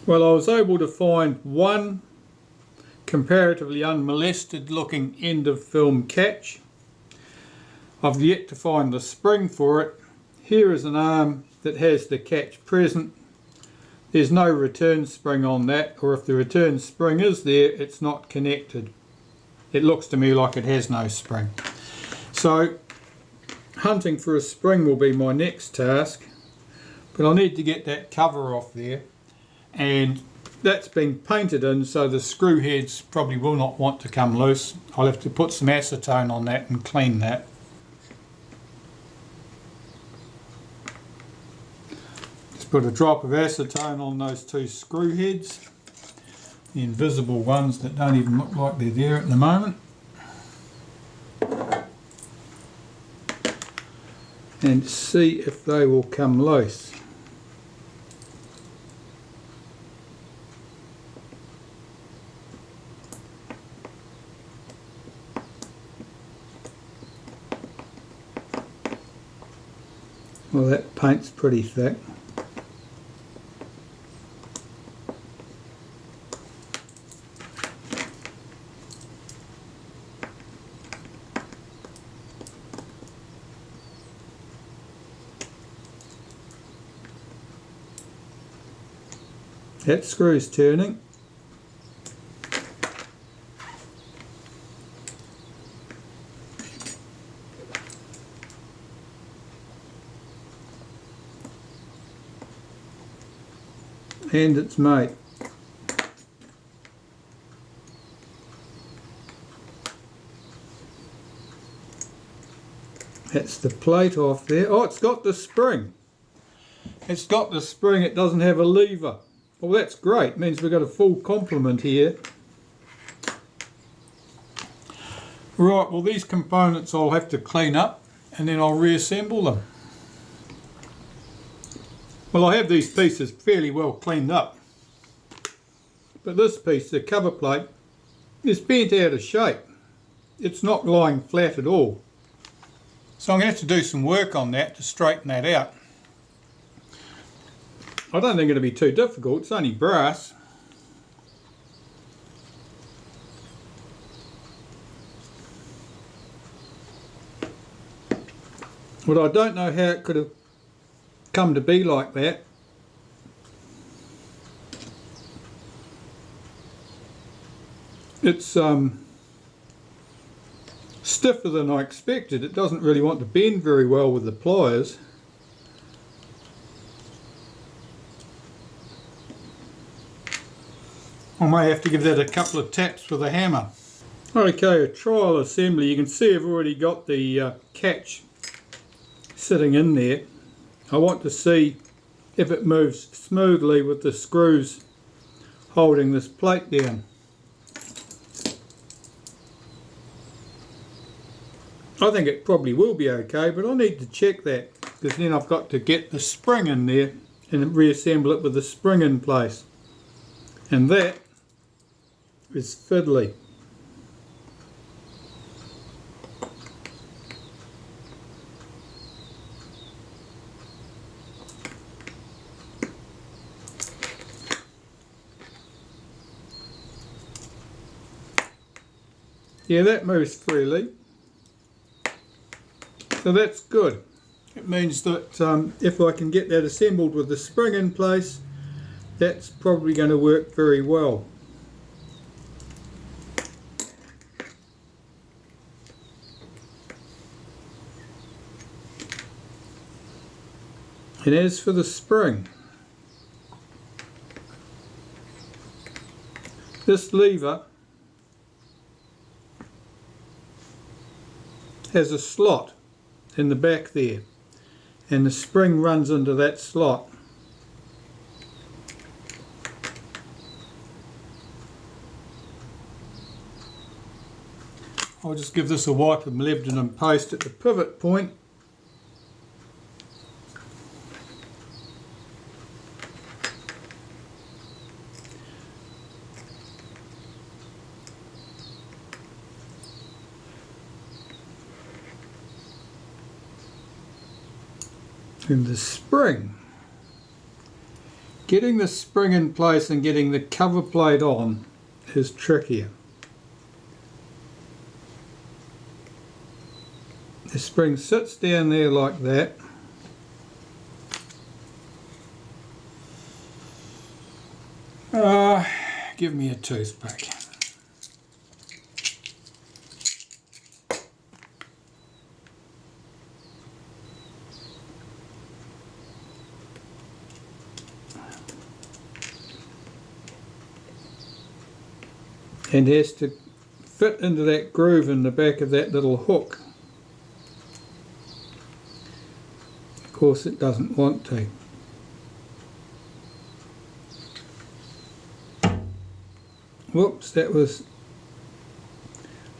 Well, I was able to find one comparatively unmolested looking end of film catch. I've yet to find the spring for it. Here is an arm that has the catch present. There's no return spring on that, or if the return spring is there, it's not connected. It looks to me like it has no spring. So hunting for a spring will be my next task, but I'll need to get that cover off there, and that's been painted in, so the screw heads probably will not want to come loose. I'll have to put some acetone on that and clean that. Just put a drop of acetone on those two screw heads, the invisible ones that don't even look like they're there at the moment. And see if they will come loose. Well, that paint's pretty thick. That screw's turning. And it's made. That's the plate off there. Oh, it's got the spring. It's got the spring, it doesn't have a lever. Well, that's great. It means we've got a full complement here. Right, well, these components I'll have to clean up and then I'll reassemble them. Well, I have these pieces fairly well cleaned up, but this piece, the cover plate, is bent out of shape. It's not lying flat at all. So I'm going to have to do some work on that to straighten that out. I don't think it'll be too difficult, it's only brass. But I don't know how it could have come to be like that. It's stiffer than I expected. It doesn't really want to bend very well with the pliers. I may have to give that a couple of taps with a hammer. Okay, a trial assembly. You can see I've already got the catch sitting in there. I want to see if it moves smoothly with the screws holding this plate down. I think it probably will be okay, but I need to check that, because then I've got to get the spring in there and reassemble it with the spring in place. And that is fiddly. Yeah, that moves freely. So that's good. It means that if I can get that assembled with the spring in place, that's probably going to work very well. And as for the spring, this lever has a slot in the back there, and the spring runs into that slot. I'll just give this a wipe of molybdenum paste at the pivot point. And the spring Getting the spring in place and getting the cover plate on is trickier. The spring sits down there like that. Give me a toothpick. And has to fit into that groove in the back of that little hook. Of course it doesn't want to. Whoops, that was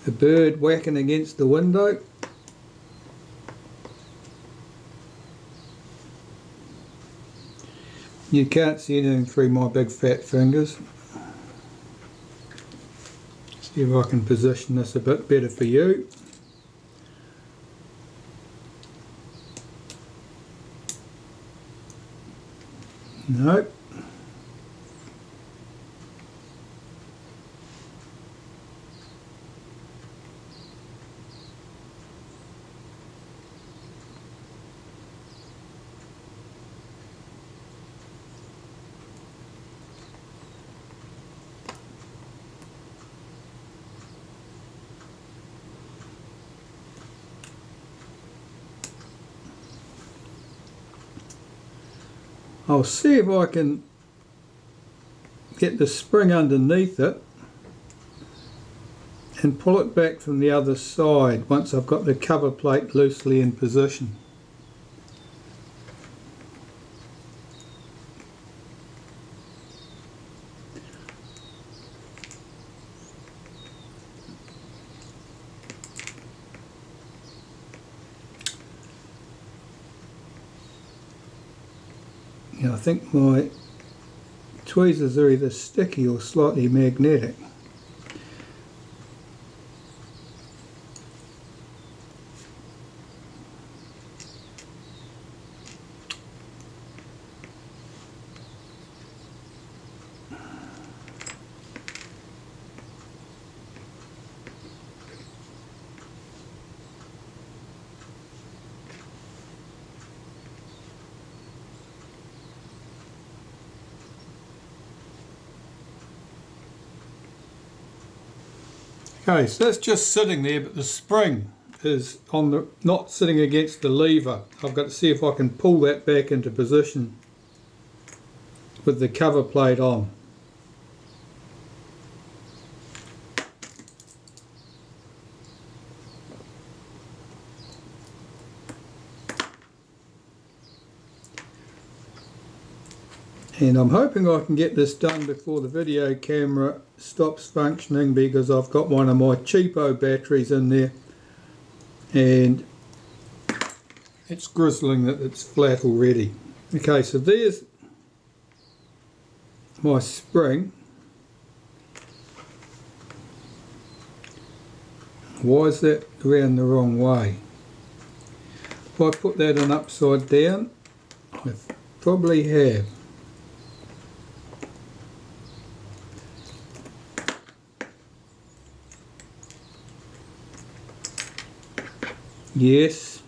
the bird whacking against the window. You can't see anything through my big fat fingers. See if I can position this a bit better for you. Nope. I'll see if I can get the spring underneath it and pull it back from the other side once I've got the cover plate loosely in position. I think my tweezers are either sticky or slightly magnetic. Okay, so that's just sitting there, but the spring is on the not sitting against the lever. I've got to see if I can pull that back into position with the cover plate on. And I'm hoping I can get this done before the video camera stops functioning, because I've got one of my cheapo batteries in there and it's grizzling that it's flat already. Okay, so there's my spring. Why is that around the wrong way? If I put that in upside down, I probably have. Yes.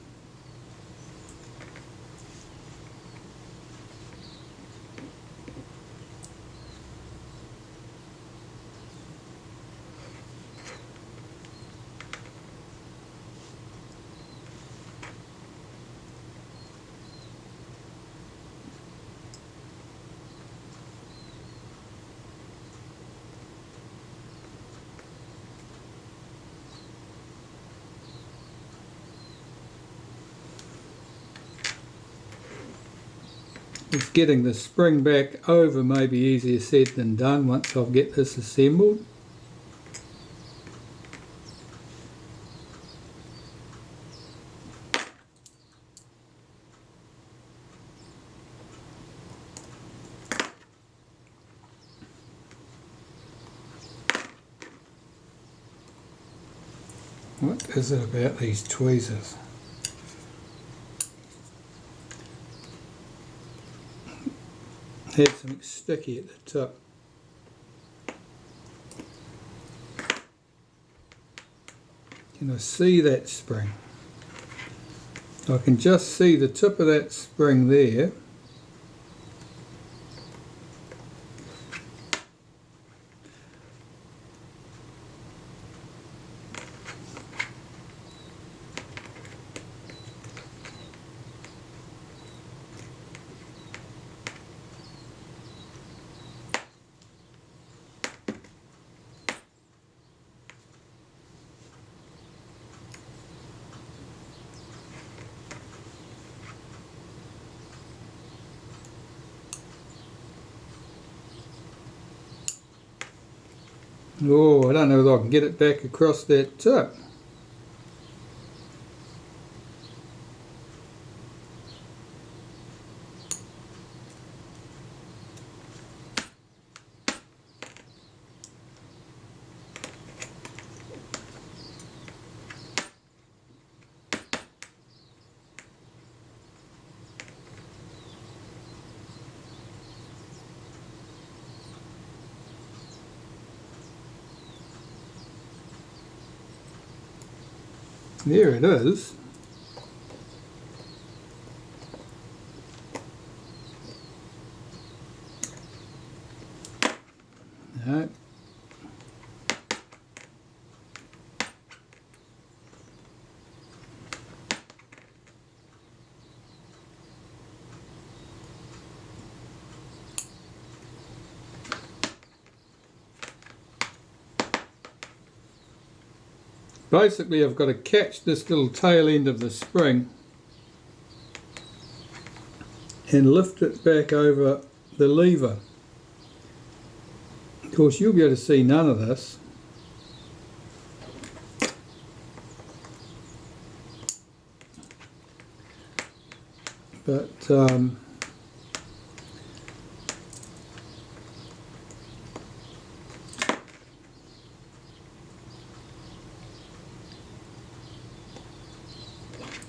Getting the spring back over may be easier said than done once I get this assembled. What is it about these tweezers? had something sticky at the tip. Can I see that spring? I can just see the tip of that spring there. Oh, I don't know if I can get it back across that tip. There it is. No. Basically, I've got to catch this little tail end of the spring and lift it back over the lever. Of course, you'll be able to see none of this. But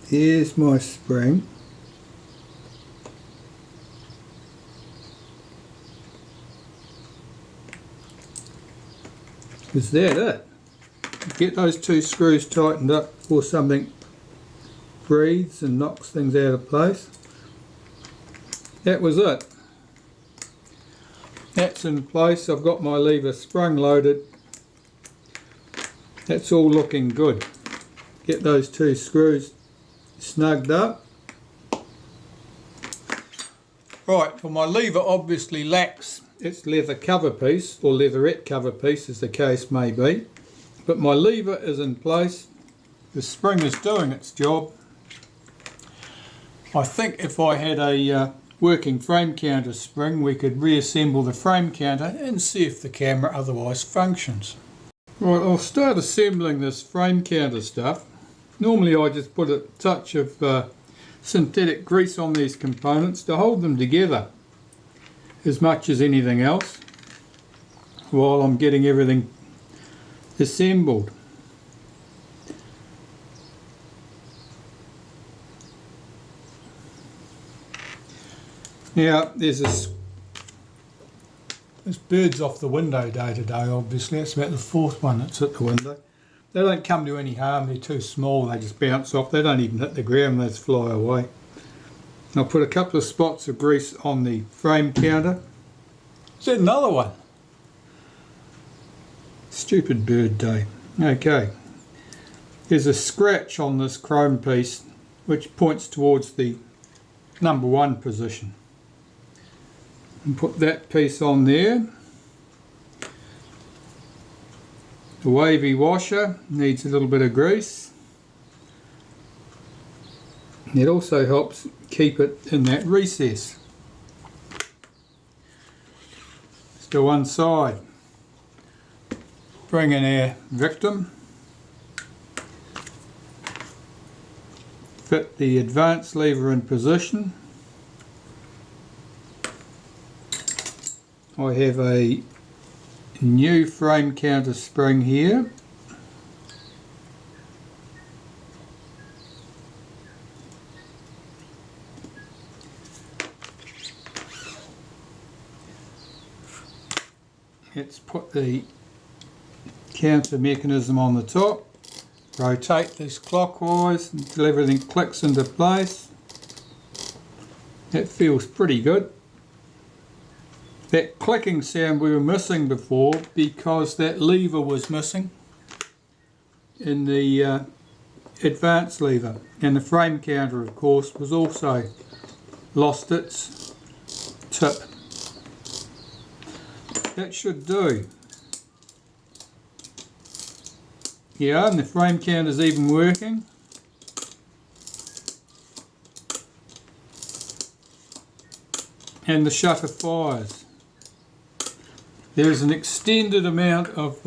here's my spring. Is that it? Get those two screws tightened up before something breathes and knocks things out of place. That was it. That's in place. I've got my lever sprung loaded. That's all looking good. Get those two screws snugged up. Right, well, my lever obviously lacks its leather cover piece, or leatherette cover piece as the case may be, but my lever is in place. The spring is doing its job. I think if I had a working frame counter spring, we could reassemble the frame counter and see if the camera otherwise functions. Right, I'll start assembling this frame counter stuff. Normally I just put a touch of synthetic grease on these components to hold them together as much as anything else while I'm getting everything assembled. Now there's this bird's off the window day to day, obviously. That's about the fourth one that's hit the window. They don't come to any harm, they're too small, they just bounce off, they don't even hit the ground, they just fly away. I'll put a couple of spots of grease on the frame counter. Is that another one? Stupid bird day. Okay. There's a scratch on this chrome piece which points towards the number 1 position. And put that piece on there. The wavy washer needs a little bit of grease. It also helps keep it in that recess. Let's do one side. Bring in our victim. Fit the advance lever in position. I have a new frame counter spring here. let's put the counter mechanism on the top, rotate this clockwise until everything clicks into place. That feels pretty good. That clicking sound we were missing before because that lever was missing in the advanced lever, and the frame counter of course was also lost its tip. That should do. Yeah, and the frame counter's even working. And the shutter fires. There is an extended amount of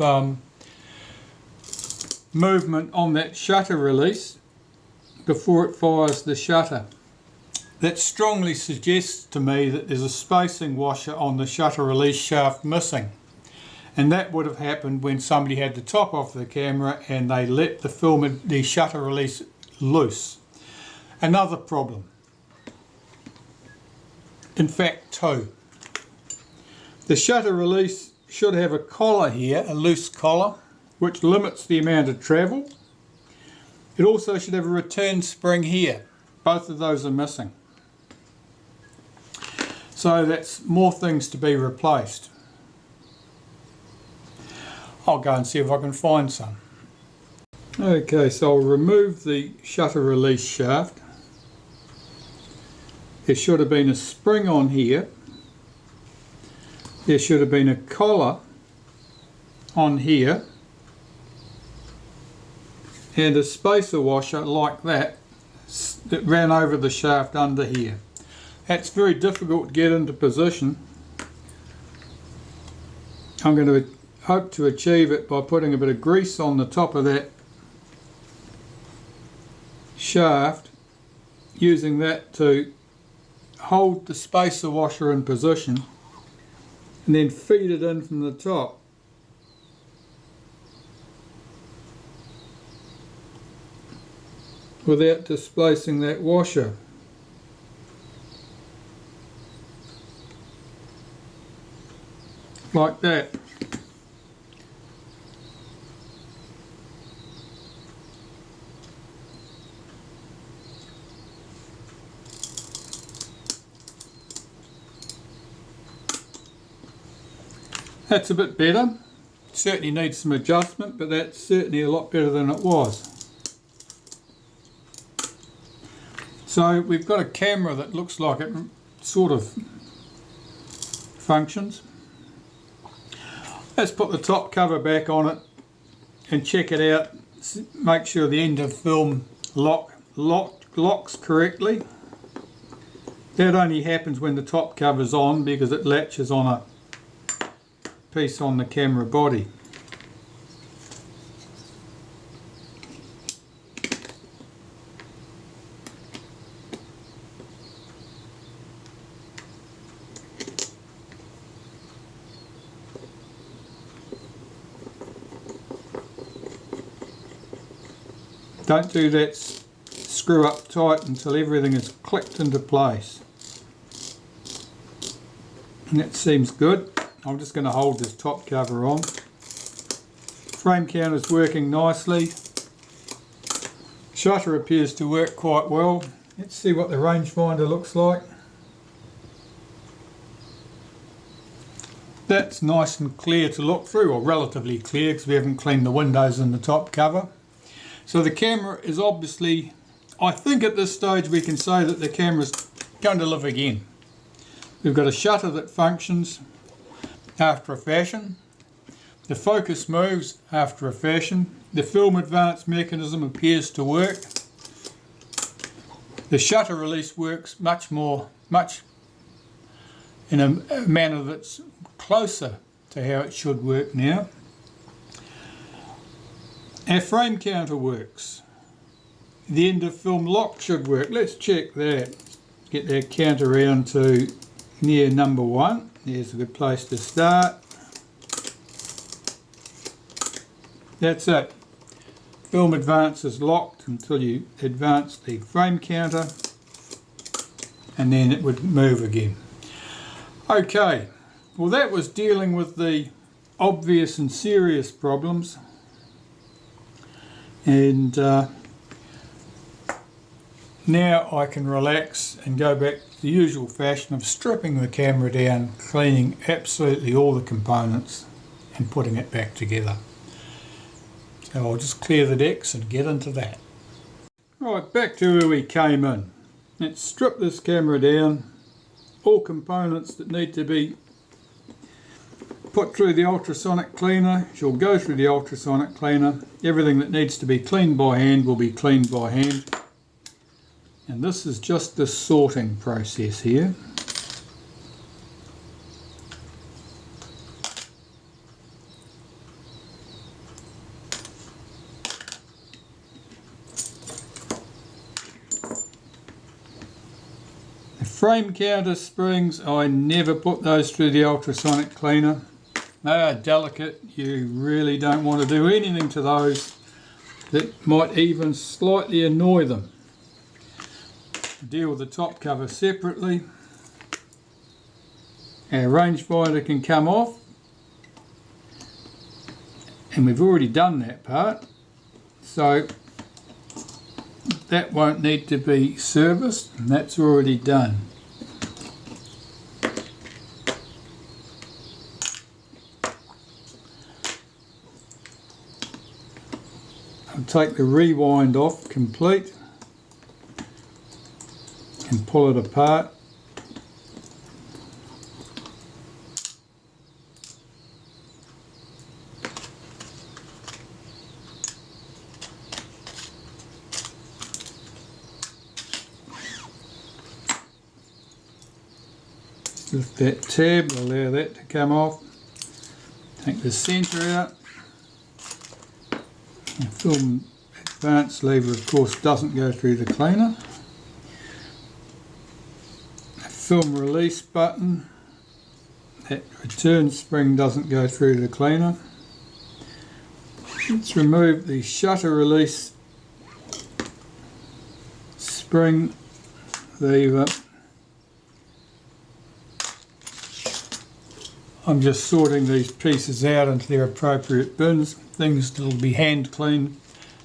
movement on that shutter release before it fires the shutter. That strongly suggests to me that there's a spacing washer on the shutter release shaft missing, and that would have happened when somebody had the top off the camera and they let the shutter release loose. Another problem, in fact two. The shutter release should have a collar here, a loose collar, which limits the amount of travel. It also should have a return spring here. Both of those are missing. So that's more things to be replaced. I'll go and see if I can find some. Okay, so I'll remove the shutter release shaft. There should have been a spring on here. There should have been a collar on here and a spacer washer like that that ran over the shaft under here. That's very difficult to get into position. I'm going to hope to achieve it by putting a bit of grease on the top of that shaft, using that to hold the spacer washer in position and then feed it in from the top. Without displacing that washer. Like that. That's a bit better. Certainly needs some adjustment, but that's certainly a lot better than it was. So we've got a camera that looks like it sort of functions. Let's put the top cover back on it and check it out. Make sure the end of film locks correctly. That only happens when the top cover's on because it latches on a piece on the camera body. Don't do that screw up tight until everything is clicked into place. And that seems good. I'm just going to hold this top cover on. Frame counter is working nicely. Shutter appears to work quite well. Let's see what the rangefinder looks like. That's nice and clear to look through, or relatively clear because we haven't cleaned the windows in the top cover. So the camera is obviously, I think at this stage we can say that the camera's going to live again. We've got a shutter that functions after a fashion. The focus moves after a fashion. The film advance mechanism appears to work. The shutter release works much in a manner that's closer to how it should work now. Our frame counter works. The end of film lock should work. Let's check that. Get that counter around to near number 1. There's a good place to start. That's it. Film advance is locked until you advance the frame counter and then it would move again. Okay, well that was dealing with the obvious and serious problems, and now I can relax and go back to the usual fashion of stripping the camera down, cleaning absolutely all the components and putting it back together. So I'll just clear the decks and get into that. Right, back to where we came in. Let's strip this camera down. All components that need to be put through the ultrasonic cleaner shall go through the ultrasonic cleaner. Everything that needs to be cleaned by hand will be cleaned by hand. And this is just the sorting process here. The frame counter springs, I never put those through the ultrasonic cleaner. They are delicate. You really don't want to do anything to those that might even slightly annoy them. Deal with the top cover separately. Our rangefinder can come off, and we've already done that part, so that won't need to be serviced, and that's already done. I'll take the rewind off complete and pull it apart. Lift that tab, allow that to come off. Take the centre out. The film advance lever, of course, doesn't go through the cleaner. Film release button, that return spring doesn't go through the cleaner. Let's remove the shutter release spring lever. I'm just sorting these pieces out into their appropriate bins, things that will be hand cleaned,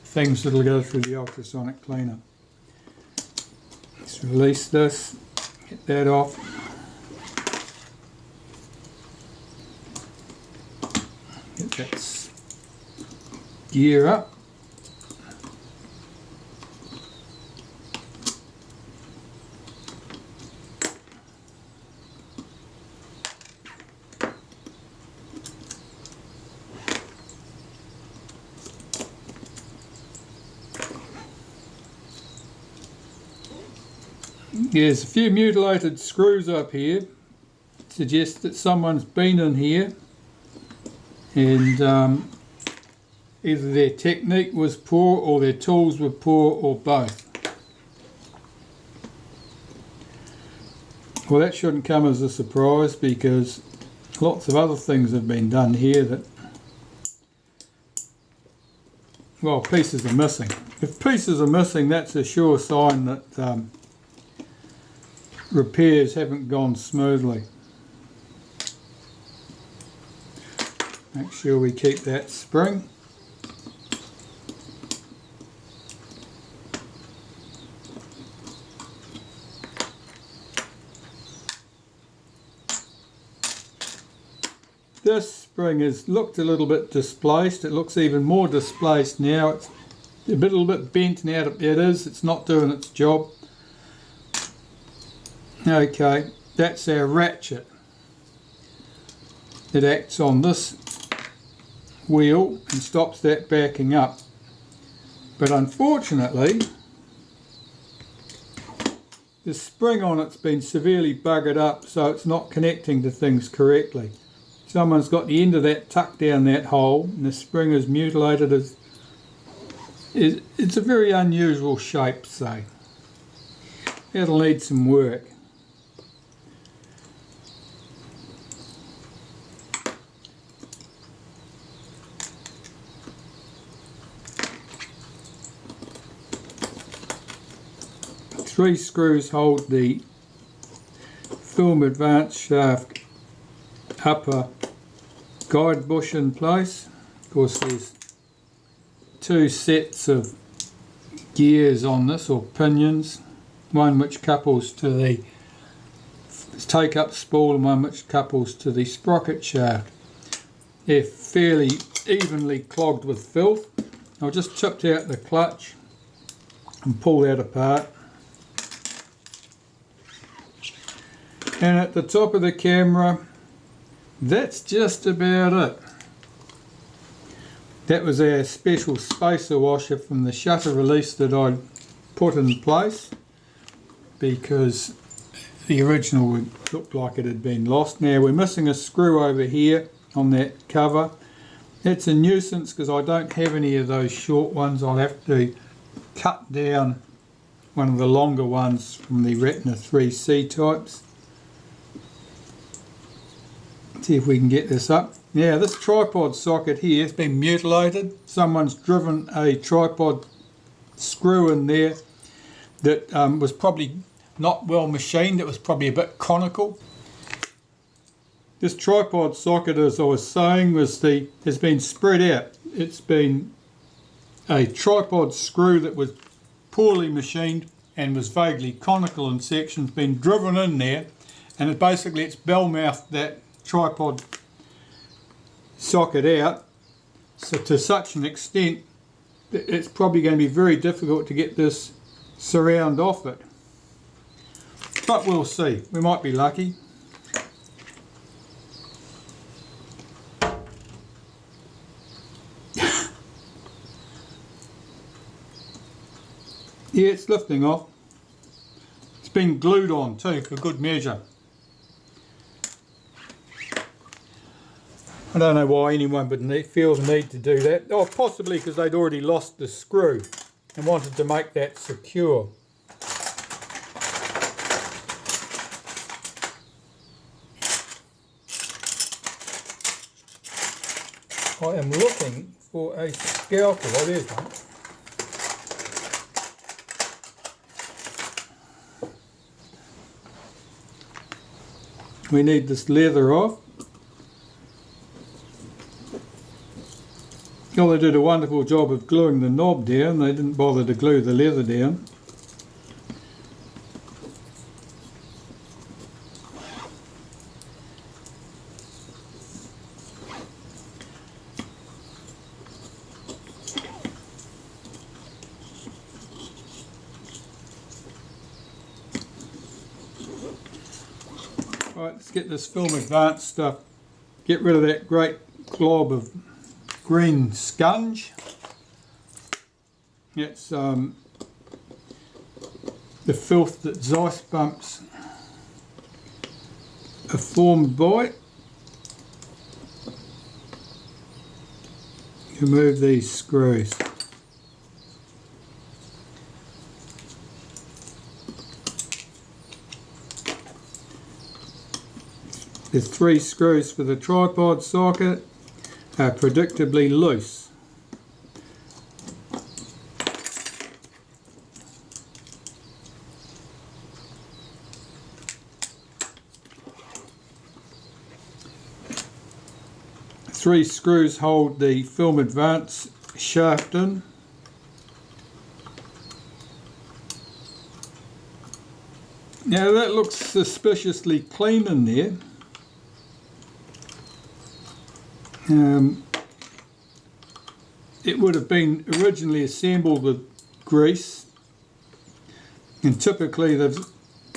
things that will go through the ultrasonic cleaner. Let's release this. Get that off. Get that gear up. There's a few mutilated screws up here. Suggest that someone's been in here and either their technique was poor or their tools were poor or both. Well, that shouldn't come as a surprise because lots of other things have been done here that, well, pieces are missing. If pieces are missing, that's a sure sign that repairs haven't gone smoothly. Make sure we keep that spring. This spring has looked a little bit displaced. It looks even more displaced now. It's a little bit bent now. It's not doing its job. Okay, that's our ratchet. It acts on this wheel and stops that backing up. But unfortunately, the spring on it's been severely buggered up, so it's not connecting to things correctly. Someone's got the end of that tucked down that hole, and the spring is mutilated. It's a very unusual shape, so it'll need some work. Three screws hold the film advance shaft upper guide bush in place. Of course there's two sets of gears on this, or pinions, one which couples to the take-up spool and one which couples to the sprocket shaft. They're fairly evenly clogged with filth. I've just chipped out the clutch and pull that apart. And at the top of the camera, that's just about it. That was our special spacer washer from the shutter release that I put in place, because the original looked like it had been lost. Now we're missing a screw over here on that cover. It's a nuisance because I don't have any of those short ones. I'll have to cut down one of the longer ones from the Retina IIc types. See if we can get this up. Now this tripod socket here has been mutilated. Someone's driven a tripod screw in there that was probably not well machined. It was probably a bit conical. This tripod socket, as I was saying, has been spread out. It's been a tripod screw that was poorly machined and was vaguely conical in sections, been driven in there, and it's bell mouthed that tripod socket out, so to such an extent that it's probably going to be very difficult to get this surround off it. But we'll see, we might be lucky. Yeah, it's lifting off. It's been glued on too, for good measure. I don't know why anyone would feel the need to do that. Oh, possibly because they'd already lost the screw and wanted to make that secure. I am looking for a scalpel. Oh, there's one. We need this leather off. Well, they did a wonderful job of gluing the knob down. They didn't bother to glue the leather down. Right, let's get this Film Advanced stuff. Get rid of that great glob of green scunge. It's the filth that Zeiss bumps are formed by. Remove these screws. The 3 screws for the tripod socket are predictably loose. Three screws hold the Film Advance shaft in. Now that looks suspiciously clean in there. It would have been originally assembled with grease, and typically they've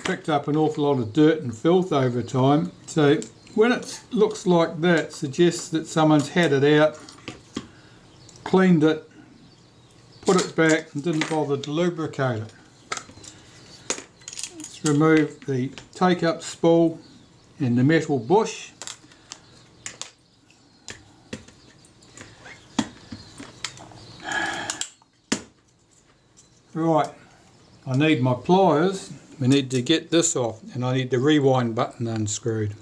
picked up an awful lot of dirt and filth over time, so when it looks like that, suggests that someone's had it out, cleaned it, put it back and didn't bother to lubricate it. Let's remove the take-up spool and the metal bush. Right, I need my pliers. We need to get this off, and I need the rewind button unscrewed.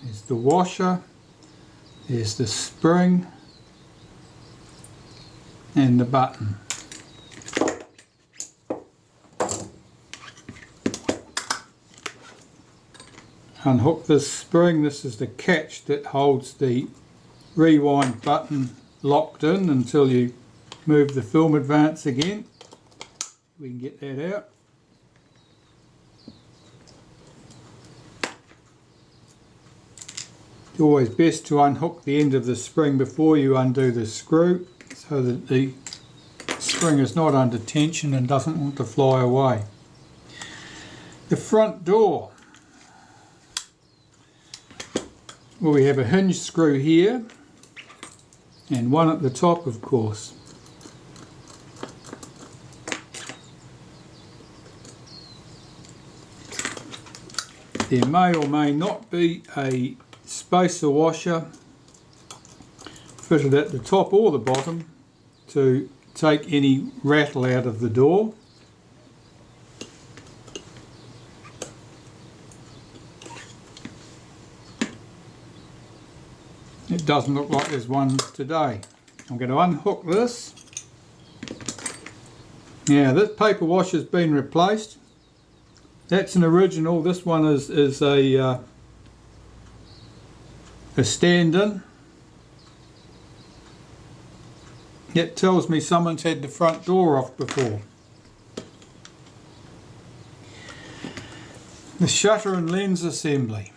There's the washer, there's the spring, and the button. Unhook this spring. This is the catch that holds the rewind button locked in until you move the film advance again. We can get that out. It's always best to unhook the end of the spring before you undo the screw so that the spring is not under tension and doesn't want to fly away. The front door. Well, we have a hinge screw here and one at the top, of course. There may or may not be a spacer washer fitted at the top or the bottom to take any rattle out of the door. It doesn't look like there's one today. I'm going to unhook this. Now this paper washer's been replaced. That's an original. This one is a stand-in. It tells me someone's had the front door off before. The shutter and lens assembly.